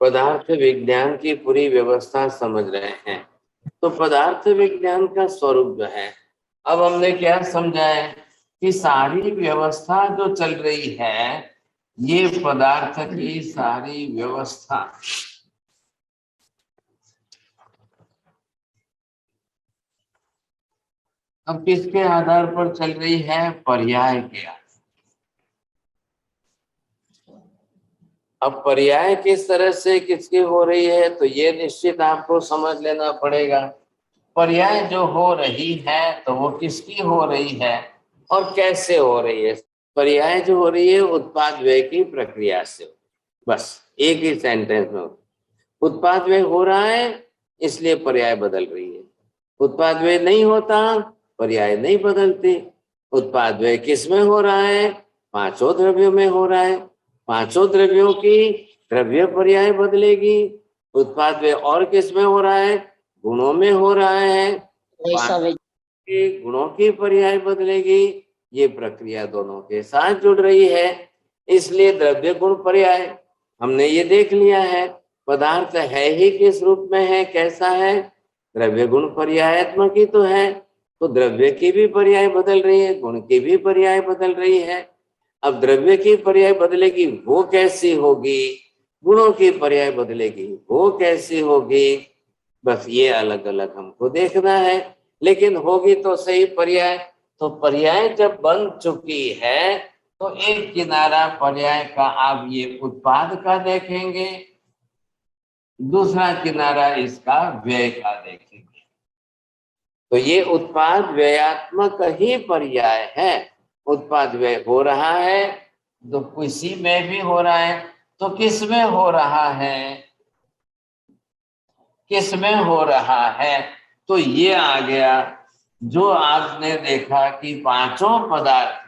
पदार्थ विज्ञान की पूरी व्यवस्था समझ रहे हैं। तो पदार्थ विज्ञान का स्वरूप जो है, अब हमने क्या समझा है कि सारी व्यवस्था जो चल रही है, ये पदार्थ की सारी व्यवस्था अब किसके आधार पर चल रही है? पर्याय के आधार। अब पर्याय किस तरह से किसकी हो रही है, तो ये निश्चित आपको समझ लेना पड़ेगा। पर्याय जो हो रही है तो वो किसकी हो रही है और कैसे हो रही है? पर्याय जो हो रही है उत्पाद व्यय की प्रक्रिया से। बस एक ही सेंटेंस में उत्पाद व्यय हो रहा है, इसलिए पर्याय बदल रही है। उत्पाद व्यय नहीं होता, पर्याय नहीं बदलती। उत्पाद व्यय किस में हो रहा है? पांचों द्रव्यों में हो रहा है। पांचों द्रव्यों की द्रव्य पर्याय बदलेगी। उत्पाद व्यय और किस में हो रहा है? गुणों में हो रहा है। गुणों की पर्याय बदलेगी। ये प्रक्रिया दोनों के साथ जुड़ रही है, इसलिए द्रव्य गुण पर्याय हमने ये देख लिया है। पदार्थ है ही किस रूप में है, कैसा है? द्रव्य गुण पर्यायात्मक ही तो है। तो द्रव्य की भी पर्याय बदल रही है, गुण की भी पर्याय बदल रही है। अब द्रव्य की पर्याय बदलेगी, वो कैसी होगी? गुणों की पर्याय बदलेगी, वो कैसी होगी? बस ये अलग अलग हमको देखना है, लेकिन होगी तो सही पर्याय। तो पर्याय जब बन चुकी है तो एक किनारा पर्याय का आप ये उत्पाद का देखेंगे, दूसरा किनारा इसका व्यय का देखेंगे। तो ये उत्पाद व्ययात्मक ही पर्याय है। उत्पाद व्यय हो रहा है तो किसी में भी हो रहा है, तो किस में हो रहा है? किस में हो रहा है? तो ये आ गया जो आपने देखा कि पांचों पदार्थ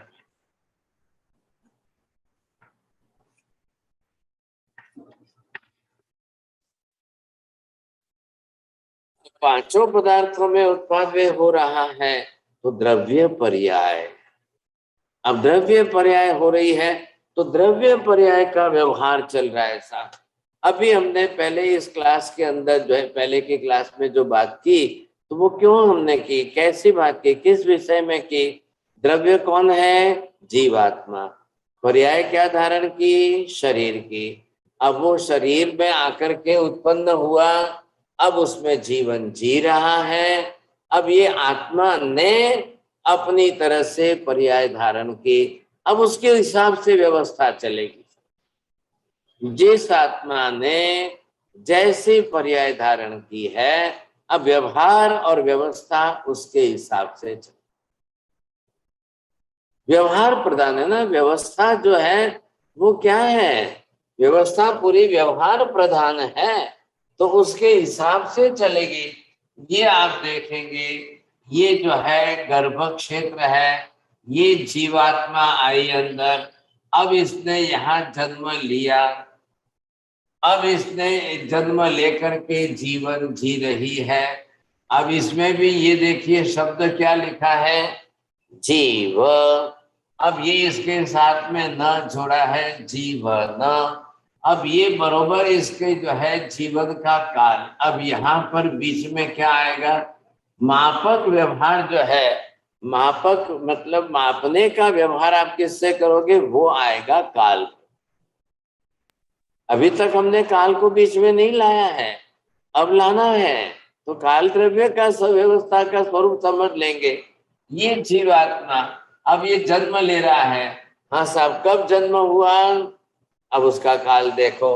पांचों पदार्थों में उत्पाद व्यय हो रहा है, तो द्रव्य पर्याय। अब द्रव्य पर्याय हो रही है तो द्रव्य पर्याय का व्यवहार चल रहा है साथ। अभी हमने पहले इस क्लास के अंदर जो है, पहले की क्लास में जो बात की, तो वो क्यों हमने की, कैसी बात की, किस विषय में की? द्रव्य कौन है? जीवात्मा। पर्याय क्या धारण की? शरीर की। अब वो शरीर में आकर के उत्पन्न हुआ, अब उसमें जीवन जी रहा है। अब ये आत्मा ने अपनी तरह से पर्याय धारण की, अब उसके हिसाब से व्यवस्था चलेगी। जिस आत्मा ने जैसे पर्याय धारण की है, अब व्यवहार और व्यवस्था उसके हिसाब से चले। व्यवहार प्रधान है ना, व्यवस्था जो है वो क्या है? व्यवस्था पूरी व्यवहार प्रधान है, तो उसके हिसाब से चलेगी। ये आप देखेंगे, ये जो है गर्भ क्षेत्र है, ये जीवात्मा आई अंदर, अब इसने यहाँ जन्म लिया, अब इसने जन्म लेकर के जीवन जी रही है। अब इसमें भी ये देखिए शब्द क्या लिखा है? जीव। अब ये इसके साथ में न जोड़ा है, जीवन। अब ये बरोबर इसके जो है जीवन का काल। अब यहाँ पर बीच में क्या आएगा? मापक व्यवहार जो है, मापक मतलब मापने का व्यवहार आप किससे करोगे? वो आएगा काल। अभी तक हमने काल को बीच में नहीं लाया है, अब लाना है। तो काल द्रव्य का व्यवस्था का स्वरूप समझ लेंगे। ये जीवात्मा अब ये जन्म ले रहा है। हाँ साहब, कब जन्म हुआ? अब उसका काल देखो।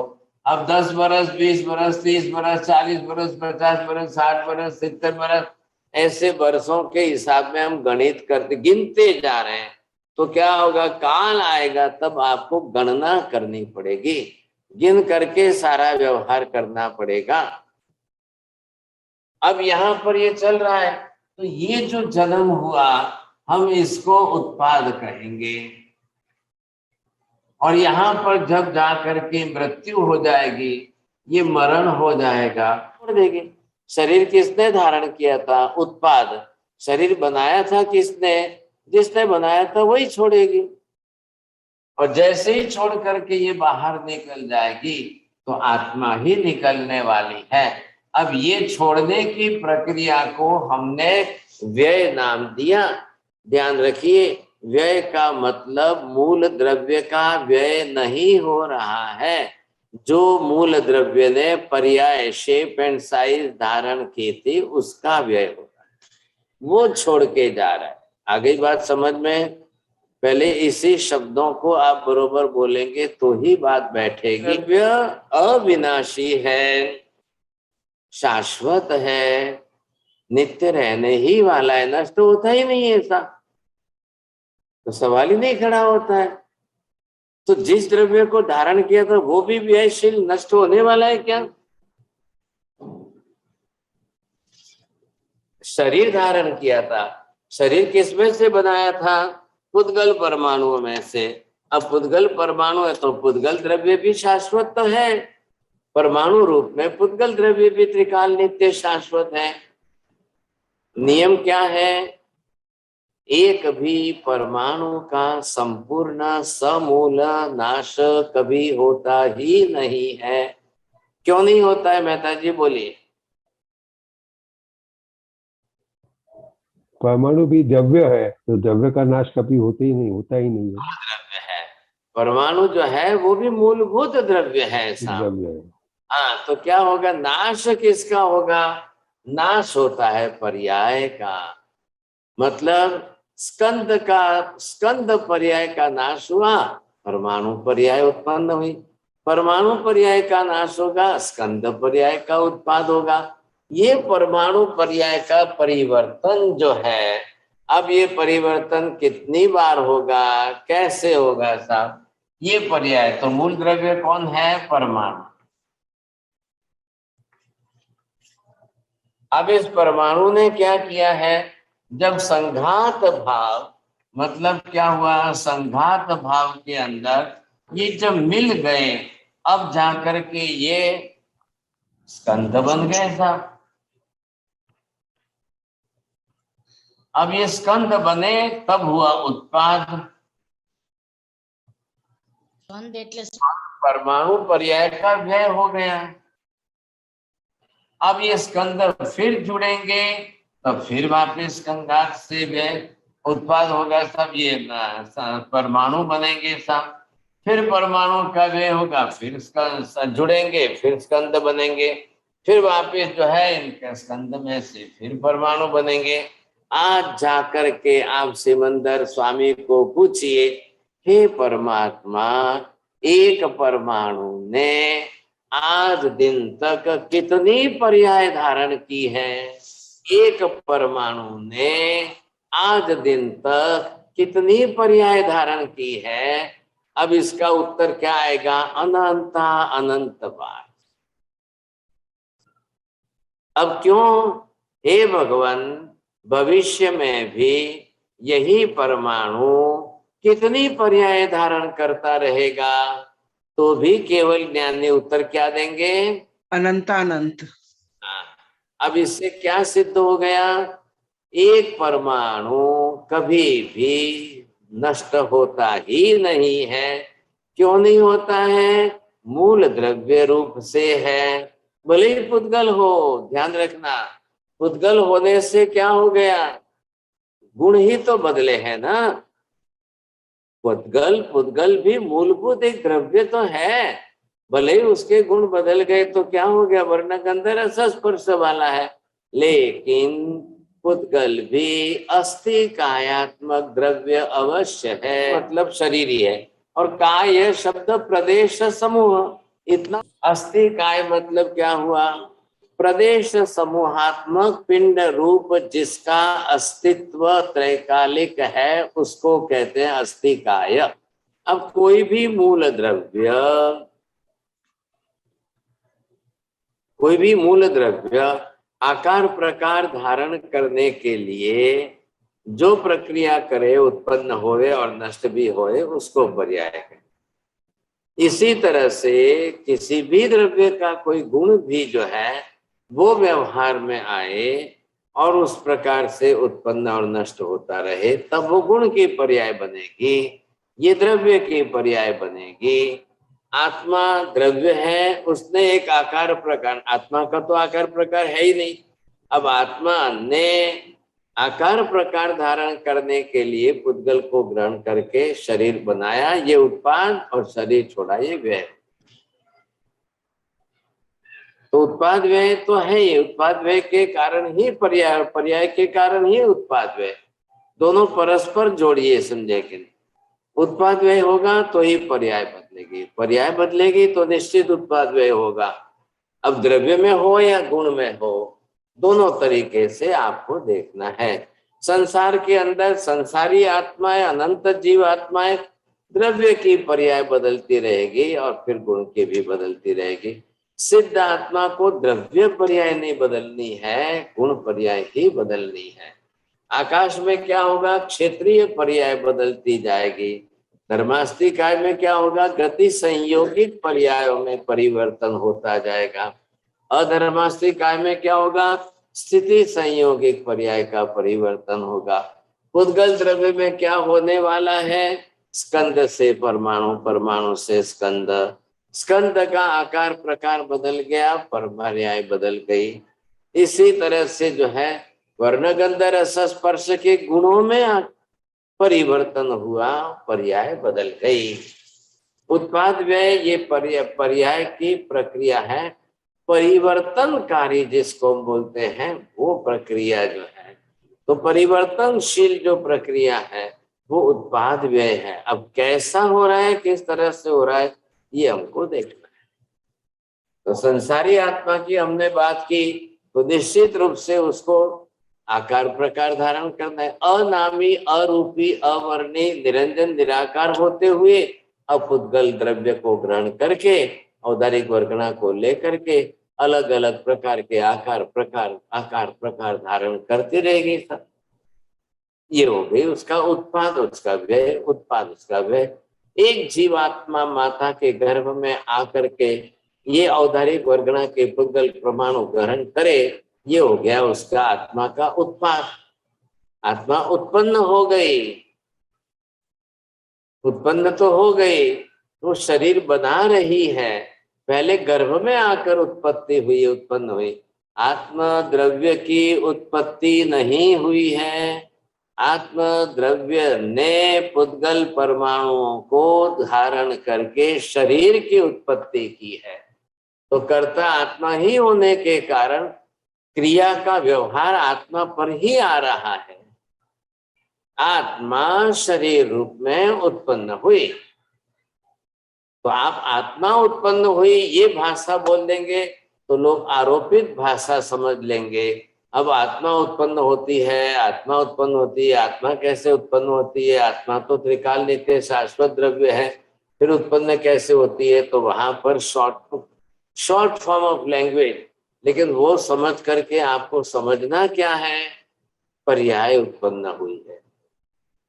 अब 10 बरस, 20 बरस, 30 बरस, 40 बरस, 50 बरस, 60 बरस, 70 बरस, ऐसे बरसों के हिसाब में हम गणित करते गिनते जा रहे हैं। तो क्या होगा? काल आएगा तब आपको गणना करनी पड़ेगी, गिन करके सारा व्यवहार करना पड़ेगा। अब यहाँ पर ये चल रहा है, तो ये जो जन्म हुआ हम इसको उत्पाद कहेंगे, और यहाँ पर जब जाकर के मृत्यु हो जाएगी, ये मरण हो जाएगा, छोड़ देगी। शरीर किसने धारण किया था? उत्पाद। शरीर बनाया था किसने? जिसने बनाया था वही छोड़ेगी। और जैसे ही छोड़ करके ये बाहर निकल जाएगी, तो आत्मा ही निकलने वाली है। अब ये छोड़ने की प्रक्रिया को हमने व्यय नाम दिया। ध्यान रखिए, व्यय का मतलब मूल द्रव्य का व्यय नहीं हो रहा है। जो मूल द्रव्य ने पर्याय शेप एंड साइज धारण की थी उसका व्यय हो रहा है, वो छोड़ के जा रहा है। आगे बात समझ में? पहले इसी शब्दों को आप बरोबर बोलेंगे तो ही बात बैठेगी। द्रव्य अविनाशी है, शाश्वत है, नित्य रहने ही वाला है, नष्ट होता ही नहीं है, ऐसा तो सवाल ही नहीं खड़ा होता है। तो जिस द्रव्य को धारण किया था वो भी व्ययशील नष्ट होने वाला है क्या? शरीर धारण किया था, शरीर किसमें से बनाया था? पुद्गल परमाणुओं में से। अब पुद्गल परमाणु है तो पुद्गल द्रव्य भी शाश्वत तो है, परमाणु रूप में पुद्गल द्रव्य भी त्रिकाल नित्य शाश्वत है। नियम क्या है? एक भी परमाणु का संपूर्ण समूल नाश कभी होता ही नहीं है। क्यों नहीं होता है मेहता जी, बोलिए। परमाणु भी द्रव्य है, तो द्रव्य का नाश कभी होता ही नहीं है। द्रव्य है, परमाणु जो है वो भी मूलभूत द्रव्य है, ऐसा। द्रव्य है। हाँ, तो क्या होगा? नाश किसका होगा? नाश होता है पर्याय का। मतलब स्कंद पर्याय का नाश हुआ, परमाणु पर्याय उत्पन्न हुई। परमाणु पर्याय का नाश होगा, स्कंद पर्याय का उत्पाद होगा। ये परमाणु पर्याय का परिवर्तन जो है, अब ये परिवर्तन कितनी बार होगा, कैसे होगा साहब? ये पर्याय तो मूल द्रव्य कौन है? परमाणु। अब इस परमाणु ने क्या किया है? जब संघात भाव, मतलब क्या हुआ? संघात भाव के अंदर ये जब मिल गए, अब जाकर के ये स्कंध बन गए साहब। अब ये स्कंध बने तब हुआ उत्पाद। परमाणु पर्याय का व्यय हो गया। अब ये स्कंद फिर जुड़ेंगे तब फिर वापस स्कंधात से व्यय उत्पाद होगा, सब ये परमाणु बनेंगे सब। फिर परमाणु का व्यय होगा, फिर जुड़ेंगे, फिर स्कंद बनेंगे, फिर वापस जो है इनके स्कंद में से फिर परमाणु बनेंगे। आज जाकर के आप सिमंदर स्वामी को पूछिए, हे परमात्मा, एक परमाणु ने आज दिन तक कितनी पर्याय धारण की है? एक परमाणु ने आज दिन तक कितनी पर्याय धारण की है? अब इसका उत्तर क्या आएगा? अनंता अनंत बार। अब क्यों? हे भगवान, भविष्य में भी यही परमाणु कितनी पर्याय धारण करता रहेगा? तो भी केवल ज्ञानी उत्तर क्या देंगे? अनंतानंत। अब इससे क्या सिद्ध हो गया? एक परमाणु कभी भी नष्ट होता ही नहीं है। क्यों नहीं होता है? मूल द्रव्य रूप से है। भले ही पुद्गल हो, ध्यान रखना, पुद्गल होने से क्या हो गया? गुण ही तो बदले हैं ना। पुद्गल भी मूलभूत एक द्रव्य तो है, भले ही उसके गुण बदल गए तो क्या हो गया? वर्ण गंध रस स्पर्श वाला है, लेकिन पुद्गल भी अस्थि कायात्मक द्रव्य अवश्य है, मतलब शरीर ही है। और काय शब्द प्रदेश समूह, इतना। अस्थि काय मतलब क्या हुआ? प्रदेश समूहात्मक पिंड रूप जिसका अस्तित्व त्रैकालिक है उसको कहते हैं अस्थिकाय। अब कोई भी मूल द्रव्य आकार प्रकार धारण करने के लिए जो प्रक्रिया करे, उत्पन्न होए और नष्ट भी होए, उसको पर्याय है। इसी तरह से किसी भी द्रव्य का कोई गुण भी जो है वो व्यवहार में आए और उस प्रकार से उत्पन्न और नष्ट होता रहे, तब वो गुण की पर्याय बनेगी, ये द्रव्य की पर्याय बनेगी। आत्मा द्रव्य है, उसने एक आकार प्रकार, आत्मा का तो आकार प्रकार है ही नहीं। अब आत्मा ने आकार प्रकार धारण करने के लिए पुद्गल को ग्रहण करके शरीर बनाया, ये उत्पाद, और शरीर छोड़ा, ये व्यय। तो उत्पाद व्यय तो है ही, उत्पाद व्यय के कारण ही पर्याय, पर्याय के कारण ही उत्पाद व्यय, दोनों परस्पर जोड़िए, समझे कि नहीं। उत्पाद व्यय होगा तो ही पर्याय बदलेगी, पर्याय बदलेगी तो निश्चित उत्पाद व्यय होगा। अब द्रव्य में हो या गुण में हो, दोनों तरीके से आपको देखना है। संसार के अंदर संसारी आत्माएं, अनंत जीव आत्माएं द्रव्य की पर्याय बदलती रहेगी और फिर गुण की भी बदलती रहेगी। सिद्ध आत्मा को द्रव्य पर्याय नहीं बदलनी है, गुण पर्याय ही बदलनी है। आकाश में क्या होगा, क्षेत्रीय पर्याय बदलती जाएगी। धर्मास्तिकाय में क्या होगा, गति संयोगिक पर्यायों में परिवर्तन होता जाएगा। अधर्मास्तिकाय में क्या होगा, स्थिति संयोगिक पर्याय का परिवर्तन होगा। पुद्गल द्रव्य में क्या होने वाला है, स्कंद से परमाणु, परमाणु से स्कंद, स्कंद का आकार प्रकार बदल गया, पर्याय बदल गई। इसी तरह से जो है वर्णगंध रस स्पर्श के गुणों में परिवर्तन हुआ, पर्याय बदल गई। उत्पाद व्यय ये पर्याय की प्रक्रिया है, परिवर्तनकारी जिसको हम बोलते हैं वो प्रक्रिया जो है। तो परिवर्तनशील जो प्रक्रिया है वो उत्पाद व्यय है। अब कैसा हो रहा है, किस तरह से हो रहा है, ये हमको देखना है। तो संसारी आत्मा की हमने बात की, तो निश्चित रूप से उसको आकार प्रकार धारण करना है। अनामी, अरूपी, अवर्णी, निरंजन, निराकार होते हुए अपुद्गल द्रव्य को ग्रहण करके औदारिक वर्गणा को लेकर के अलग अलग प्रकार के आकार प्रकार धारण करती रहेगी सब। ये हो गई उसका उत्पाद, उसका व्यय, उत्पाद उसका व्यय। एक जीवात्मा माता के गर्भ में आकर के ये औदारिक वर्गणा के पुद्गल परमाणु ग्रहण करे, ये हो गया उसका आत्मा का उत्पाद। आत्मा उत्पन्न हो गई, उत्पन्न तो हो गई, तो शरीर बना रही है, पहले गर्भ में आकर उत्पत्ति हुई, उत्पन्न हुई। आत्मा द्रव्य की उत्पत्ति नहीं हुई है, आत्म द्रव्य ने पुद्गल परमाणुओं को धारण करके शरीर की उत्पत्ति की है। तो कर्ता आत्मा ही होने के कारण क्रिया का व्यवहार आत्मा पर ही आ रहा है। आत्मा शरीर रूप में उत्पन्न हुई, तो आप आत्मा उत्पन्न हुई ये भाषा बोल देंगे तो लोग आरोपित भाषा समझ लेंगे। अब आत्मा उत्पन्न होती है, आत्मा उत्पन्न होती है, आत्मा कैसे उत्पन्न होती है, आत्मा तो त्रिकाल नित्य शाश्वत द्रव्य है, फिर उत्पन्न कैसे होती है। तो वहां पर शॉर्ट फॉर्म ऑफ लैंग्वेज, लेकिन वो समझ करके आपको समझना क्या है, पर्याय उत्पन्न हुई है।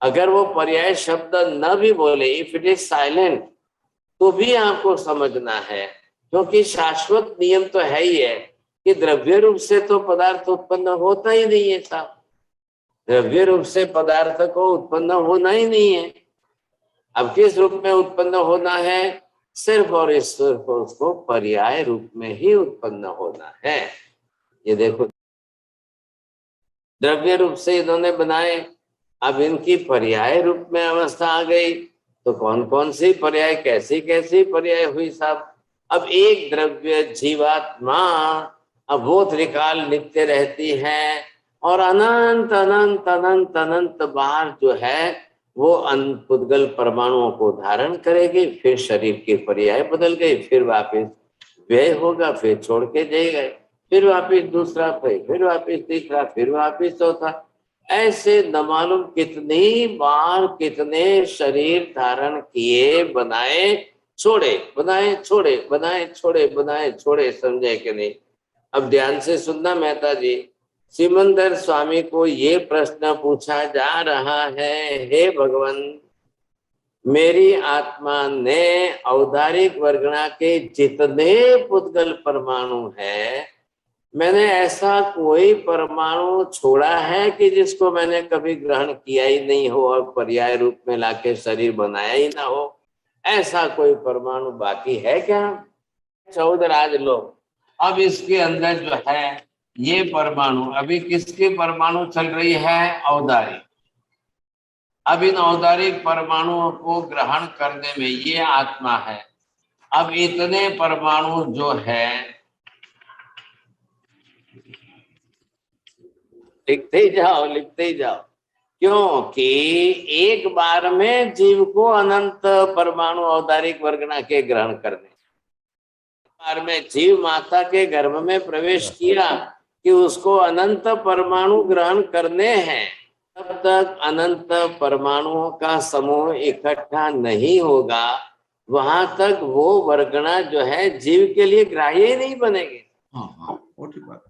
अगर वो पर्याय शब्द न भी बोले, इफ इट इज साइलेंट, तो भी आपको समझना है, क्योंकि शाश्वत नियम तो है ही है कि द्रव्य रूप से तो पदार्थ उत्पन्न होता ही नहीं है साहब। द्रव्य रूप से पदार्थ को उत्पन्न होना ही नहीं है। अब किस रूप में उत्पन्न होना है, सिर्फ और सिर्फ उसको पर्याय रूप में ही उत्पन्न होना है। ये देखो द्रव्य रूप से इन्होंने बनाए, अब इनकी पर्याय रूप में अवस्था आ गई, तो कौन कौन सी पर्याय, कैसी कैसी पर्याय हुई साहब। अब एक द्रव्य जीवात्मा, अब वो त्रिकाल नित्य रहती है और अनंत अनंत अनंत अनंत बार जो है वो पुद्गल परमाणुओं को धारण करेगी, फिर शरीर की पर्याय बदल गई, फिर वापिस व्यय होगा, फिर छोड़ के जाएगा, फिर वापिस दूसरा, फिर वापिस तीसरा, फिर वापिस चौथा। ऐसे न मालूम कितनी बार कितने शरीर धारण किए, बनाए छोड़े, बनाए छोड़े, बनाए छोड़े, बनाए छोड़े, समझे कि नहीं। अब ध्यान से सुनना मेहता जी, सिमंदर स्वामी को ये प्रश्न पूछा जा रहा है, हे भगवान, मेरी आत्मा ने औदारिक वर्गणा के जितने पुद्गल परमाणु है, मैंने ऐसा कोई परमाणु छोड़ा है कि जिसको मैंने कभी ग्रहण किया ही नहीं हो और पर्याय रूप में लाके शरीर बनाया ही ना हो। ऐसा कोई परमाणु बाकी है क्या? 14 राज लोग। अब इसके अंदर जो है ये परमाणु, अभी किसके परमाणु चल रही है? औदारिक। अब इन औदारिक परमाणुओं को ग्रहण करने में ये आत्मा है। अब इतने परमाणु जो है, लिखते ही जाओ लिखते ही जाओ, क्योंकि एक बार में जीव को अनंत परमाणु औदारिक वर्गना के ग्रहण करने, बार में जीव माता के गर्भ में प्रवेश किया कि उसको अनंत परमाणु ग्रहण करने हैं, तब तक अनंत परमाणुओं का समूह इकट्ठा नहीं होगा, वहां तक वो वर्गना जो है जीव के लिए ग्राह्य ही नहीं बनेगी। हाँ, वो ठीक बात है।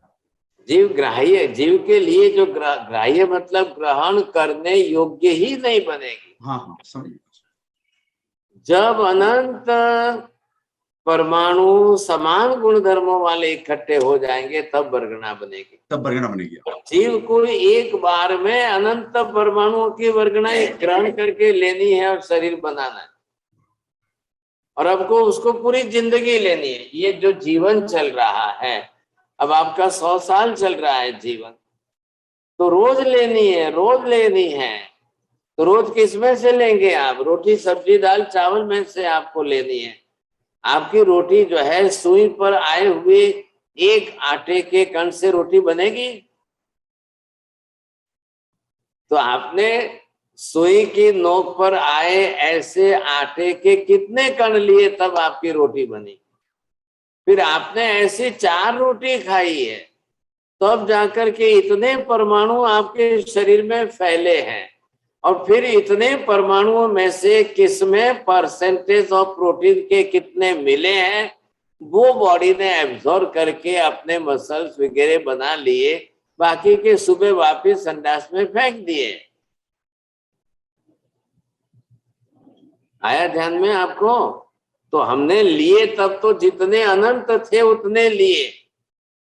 जीव ग्राह्य, जीव के लिए जो ग्राह्य मतलब ग्रहण करने योग्य ही नहीं बनेगी। हाँ, समझ। जब अनंत परमाणु समान गुण धर्मों वाले इकट्ठे हो जाएंगे तब वर्गना बनेगी, तब वर्गना बनेगी। जीव को एक बार में अनंत परमाणुओं की वर्गना ग्रहण करके लेनी है और शरीर बनाना है, और आपको उसको पूरी जिंदगी लेनी है। ये जो जीवन चल रहा है, अब आपका 100 साल चल रहा है जीवन, तो रोज लेनी है, रोज लेनी है। तो रोज किस में से लेंगे आप? रोटी सब्जी दाल चावल में से आपको लेनी है। आपकी रोटी जो है सुई पर आए हुए एक आटे के कण से रोटी बनेगी? तो आपने सुई की नोक पर आए ऐसे आटे के कितने कण लिए तब आपकी रोटी बनी? फिर आपने ऐसी 4 रोटी खाई है तब जाकर के इतने परमाणु आपके शरीर में फैले हैं, और फिर इतने परमाणुओं में से किसमें परसेंटेज ऑफ प्रोटीन के कितने मिले हैं वो बॉडी ने एब्जॉर्ब करके अपने मसल्स वगैरह बना लिए, बाकी के सुबह वापस संडास में फेंक दिए। आया ध्यान में आपको? तो हमने लिए तब तो जितने अनंत थे उतने लिए,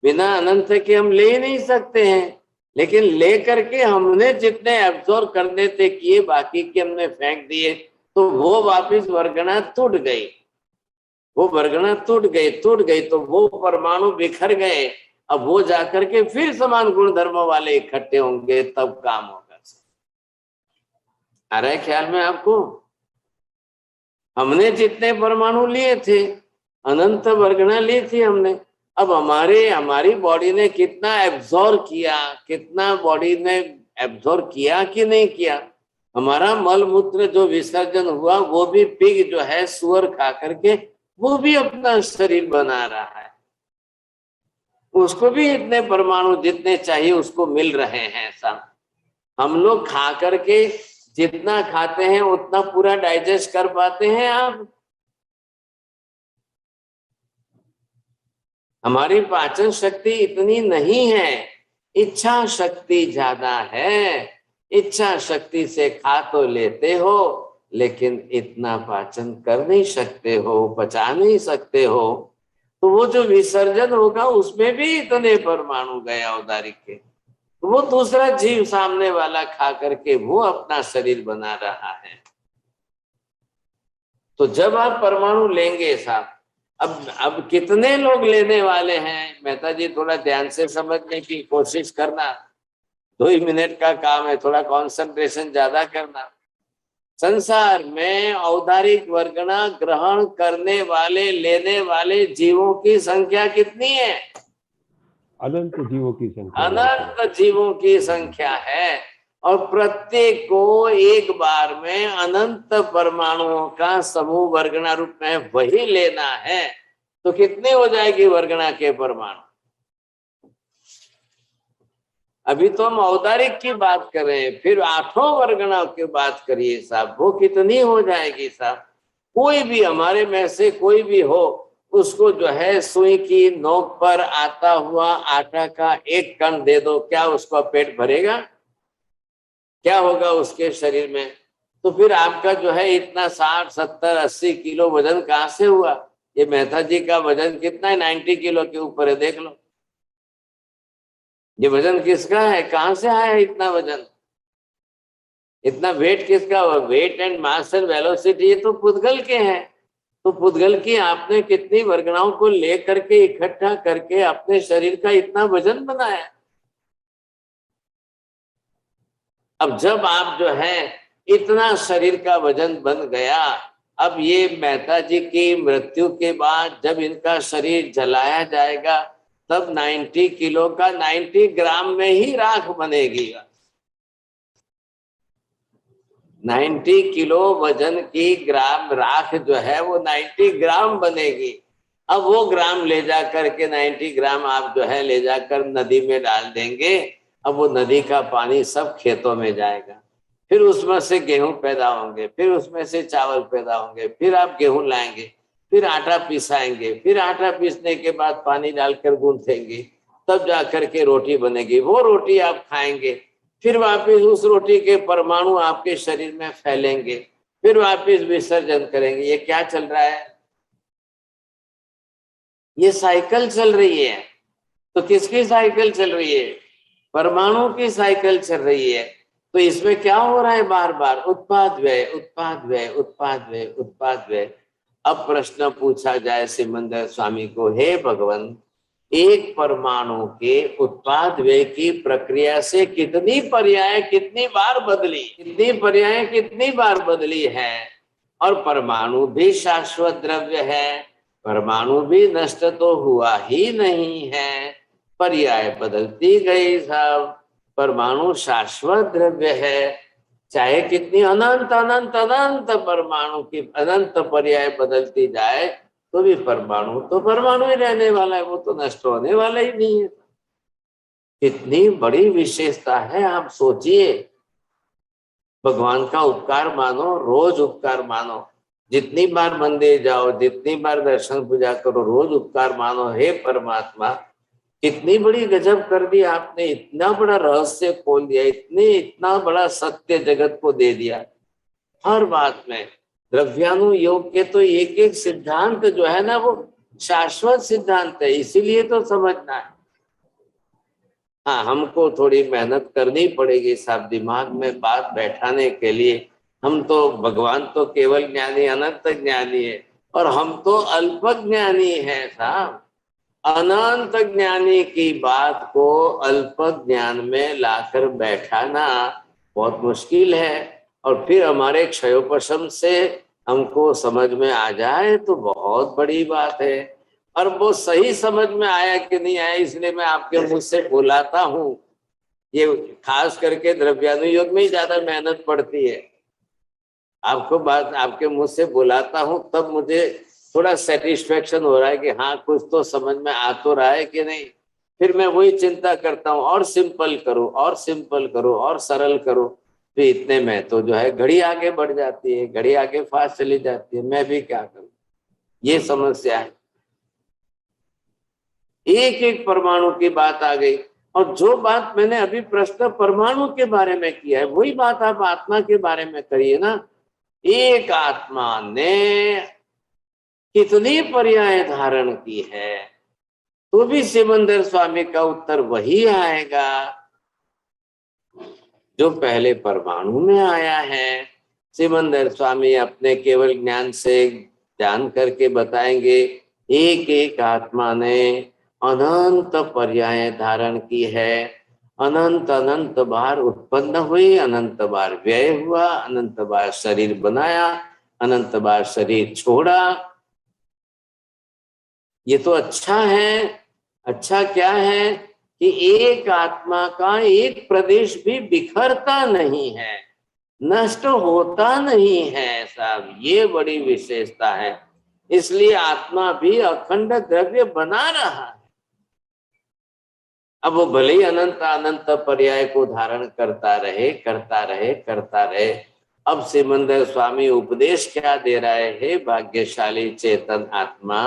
बिना अनंत के हम ले ही नहीं सकते हैं, लेकिन ले करके हमने जितने एब्जॉर्ब करने थे किए, बाकी के हमने फेंक दिए, तो वो वापिस वर्गना टूट गई। वो वर्गना टूट गई तो वो परमाणु बिखर गए। अब वो जाकर के फिर समान गुण धर्म वाले इकट्ठे होंगे तब काम होगा। आ रहा है ख्याल में आपको? हमने जितने परमाणु लिए थे, अनंत वर्गना ली थी हमने, अब हमारी बॉडी ने कितना एब्जॉर्ब किया, कितना बॉडी ने एब्जॉर्ब किया कि नहीं किया? हमारा मल मूत्र जो विसर्जन हुआ वो भी पिग जो है सुअर खा करके वो भी अपना शरीर बना रहा है, उसको भी इतने परमाणु जितने चाहिए उसको मिल रहे हैं। ऐसा हम लोग खा करके जितना खाते हैं उतना पूरा डाइजेस्ट कर पाते हैं आप? हमारी पाचन शक्ति इतनी नहीं है, इच्छा शक्ति ज्यादा है। इच्छा शक्ति से खा तो लेते हो लेकिन इतना पाचन कर नहीं सकते हो, पचा नहीं सकते हो, तो वो जो विसर्जन होगा उसमें भी इतने परमाणु गए औदारिक के, वो दूसरा जीव सामने वाला खा करके वो अपना शरीर बना रहा है। तो जब आप परमाणु लेंगे साहब, अब कितने लोग लेने वाले हैं? मेहता जी थोड़ा ध्यान से समझने की कोशिश करना, 2 ही मिनट का काम है, थोड़ा कंसंट्रेशन ज्यादा करना। संसार में औदारिक वर्गना ग्रहण करने वाले लेने वाले जीवों की संख्या कितनी है? अनंत जीवों की संख्या, अनंत जीवों की संख्या है, और प्रत्येक को एक बार में अनंत परमाणुओं का समूह वर्गना रूप में वही लेना है, तो कितने हो जाएगी वर्गना के परमाणु? अभी तो हम औदारिक की बात कर रहे हैं, फिर 8 वर्गना की बात करिए साहब, वो कितनी हो जाएगी साहब? कोई भी हमारे में से कोई भी हो, उसको जो है सुई की नोक पर आता हुआ आटा का एक कण दे दो, क्या उसका पेट भरेगा? क्या होगा उसके शरीर में? तो फिर आपका जो है इतना 60, 70, 80 किलो वजन कहाँ से हुआ? ये मेहता जी का वजन कितना है? 90 किलो के ऊपर है, देख लो। ये वजन किसका है? कहाँ से आया इतना वजन? इतना वेट किसका हुआ? Weight and mass and velocity ये तो पुद्गल के हैं। तो पुद्गल की आपने कितनी वर्गणाओं को लेकर के इकट्ठा करके अपने शरीर का इतना वजन बनाया। अब जब आप जो है इतना शरीर का वजन बन गया, अब ये मेहता जी की मृत्यु के बाद जब इनका शरीर जलाया जाएगा तब 90 किलो का 90 ग्राम में ही राख बनेगी। 90 किलो वजन की ग्राम राख जो है वो 90 ग्राम बनेगी। अब वो ग्राम ले जा करके 90 ग्राम आप जो है ले जाकर नदी में डाल देंगे। अब वो नदी का पानी सब खेतों में जाएगा, फिर उसमें से गेहूं पैदा होंगे, फिर उसमें से चावल पैदा होंगे, फिर आप गेहूं लाएंगे, फिर आटा पिसाएंगे, फिर आटा पीसने के बाद पानी डालकर गूंथेंगे, तब जाकर के रोटी बनेगी। वो रोटी आप खाएंगे, फिर वापस उस रोटी के परमाणु आपके शरीर में फैलेंगे, फिर वापस विसर्जन करेंगे। ये क्या चल रहा है? ये साइकिल चल रही है। तो किसकी साइकिल चल रही है? परमाणु की साइकिल चल रही है। तो इसमें क्या हो रहा है? बार बार उत्पाद व्यय, उत्पाद व्यय, उत्पाद व्यय, उत्पाद व्यय। अब प्रश्न पूछा जाए सिमंदर स्वामी को, हे भगवान, एक परमाणु के उत्पाद व्यय की प्रक्रिया से कितनी पर्याय कितनी बार बदली, कितनी पर्याय कितनी बार बदली है? और परमाणु भी शाश्वत द्रव्य है, परमाणु भी नष्ट तो हुआ ही नहीं है, पर्याय बदलती गई। सब परमाणु शाश्वत द्रव्य है, चाहे कितनी अनंत अनंत अनंत परमाणु की अनंत पर्याय बदलती जाए तो भी परमाणु तो परमाणु ही रहने वाला है, वो तो नष्ट होने वाला ही नहीं है। कितनी बड़ी विशेषता है, आप सोचिए। भगवान का उपकार मानो, रोज उपकार मानो, जितनी बार मंदिर जाओ, जितनी बार दर्शन पूजा करो, रोज उपकार मानो। हे परमात्मा, कितनी बड़ी गजब कर दी आपने, इतना बड़ा रहस्य खोल दिया, इतना बड़ा सत्य जगत को दे दिया। हर बात में द्रव्यानुयोग के तो एक एक सिद्धांत जो है ना वो शाश्वत सिद्धांत है, इसीलिए तो समझना है। हाँ, हमको थोड़ी मेहनत करनी पड़ेगी साहब दिमाग में बात बैठाने के लिए। हम तो, भगवान तो केवल ज्ञानी अनंत ज्ञानी है और हम तो अल्प ज्ञानी है साहब। अनंत ज्ञानी की बात को अल्प ज्ञान में लाकर बैठाना बहुत मुश्किल है। और फिर हमारे क्षयोपशम से हमको समझ में आ जाए तो बहुत बड़ी बात है। और वो सही समझ में आया कि नहीं आया, इसलिए मैं आपके मुझ से बुलाता हूँ। ये खास करके द्रव्यानुयोग में ही ज्यादा मेहनत पड़ती है। आपको बात आपके मुझ से बुलाता हूँ तब मुझे थोड़ा सेटिस्फेक्शन हो रहा है कि हाँ कुछ तो समझ में आ तो रहा है कि नहीं। फिर मैं वही चिंता करता हूँ, और सिंपल करो, और सिंपल करो, और सरल करो। तो इतने में तो जो है घड़ी आगे बढ़ जाती है, घड़ी आगे फास्ट चली जाती है। मैं भी क्या करूं, ये समस्या है। एक एक परमाणु की बात आ गई। और जो बात मैंने अभी प्रश्न परमाणु के बारे में किया है वही बात आप आत्मा के बारे में करिए ना। एक आत्मा ने कितनी पर्याय धारण की है, तो भी सिमंदर स्वामी का उत्तर वही आएगा जो पहले परमाणु में आया है। सिमंदर स्वामी अपने केवल ज्ञान से जान करके बताएंगे, एक एक आत्मा ने अनंत पर्याय धारण की है, अनंत अनंत बार उत्पन्न हुई, अनंत बार व्यय हुआ, अनंत बार शरीर बनाया, अनंत बार शरीर छोड़ा। ये तो अच्छा है। अच्छा क्या है कि एक आत्मा का एक प्रदेश भी बिखरता नहीं है, नष्ट होता नहीं है साहब। ये बड़ी विशेषता है। इसलिए आत्मा भी अखंड द्रव्य बना रहा है। अब वो भले ही अनंत अनंत पर्याय को धारण करता रहे, करता रहे, करता रहे। अब सिमंदर स्वामी उपदेश क्या दे रहा है, हे भाग्यशाली चेतन आत्मा,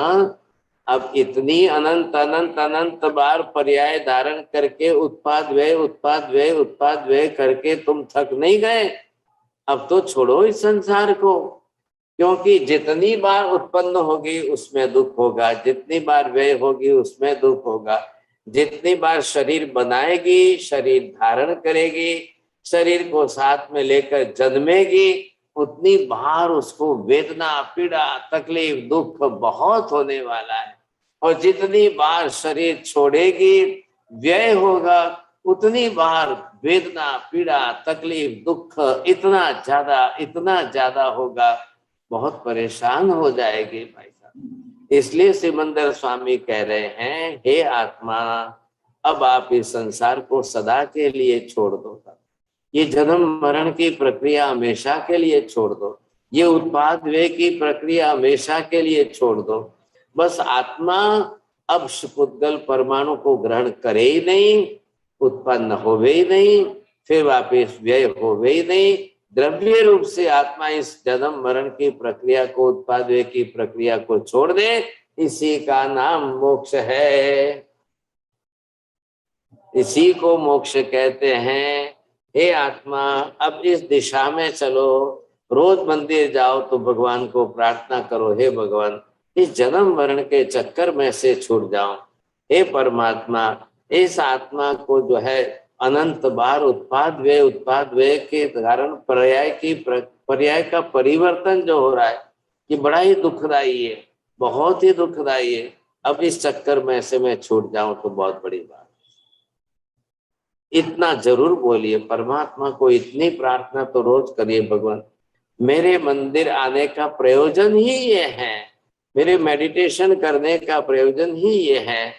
अब इतनी अनंत अनंत अनंत बार पर्याय धारण करके उत्पाद व्यय उत्पाद व्यय उत्पाद व्यय करके तुम थक नहीं गए? अब तो छोड़ो इस संसार को, क्योंकि जितनी बार उत्पन्न होगी उसमें दुख होगा, जितनी बार व्यय होगी उसमें दुख होगा, जितनी बार शरीर बनाएगी, शरीर धारण करेगी, शरीर को साथ में लेकर जन्मेगी उतनी बार उसको वेदना, पीड़ा, तकलीफ, दुख बहुत होने वाला है। और जितनी बार शरीर छोड़ेगी, व्यय होगा, उतनी बार वेदना, पीड़ा, तकलीफ, दुख इतना ज्यादा होगा, बहुत परेशान हो जाएगी भाई साहब। इसलिए सिमंदर स्वामी कह रहे हैं, हे आत्मा, अब आप इस संसार को सदा के लिए छोड़ दो। ये जन्म मरण की प्रक्रिया हमेशा के लिए छोड़ दो। ये उत्पाद व्यय की प्रक्रिया हमेशा के लिए छोड़ दो। बस आत्मा अब शुपुद्गल परमाणु को ग्रहण करे ही नहीं, उत्पन्न होवे ही नहीं, फिर वापिस व्यय होवे ही नहीं। द्रव्य रूप से आत्मा इस जन्म मरण की प्रक्रिया को, उत्पाद व्यय की प्रक्रिया को छोड़ दे, इसी का नाम मोक्ष है। इसी को मोक्ष कहते हैं। हे आत्मा, अब इस दिशा में चलो, रोज मंदिर जाओ तो भगवान को प्रार्थना करो, हे भगवान इस जन्म मरण के चक्कर में से छूट जाओ। हे परमात्मा, इस आत्मा को जो है अनंत बार उत्पाद व्यय के कारण पर्याय का परिवर्तन जो हो रहा है, ये बड़ा ही दुखदाई है, बहुत ही दुखदाई है। अब इस चक्कर में से मैं छूट जाऊं तो बहुत बड़ी बात। इतना जरूर बोलिए, परमात्मा को इतनी प्रार्थना तो रोज करिए, भगवान मेरे मंदिर आने का प्रयोजन ही ये है, मेरे मेडिटेशन करने का प्रयोजन ही ये है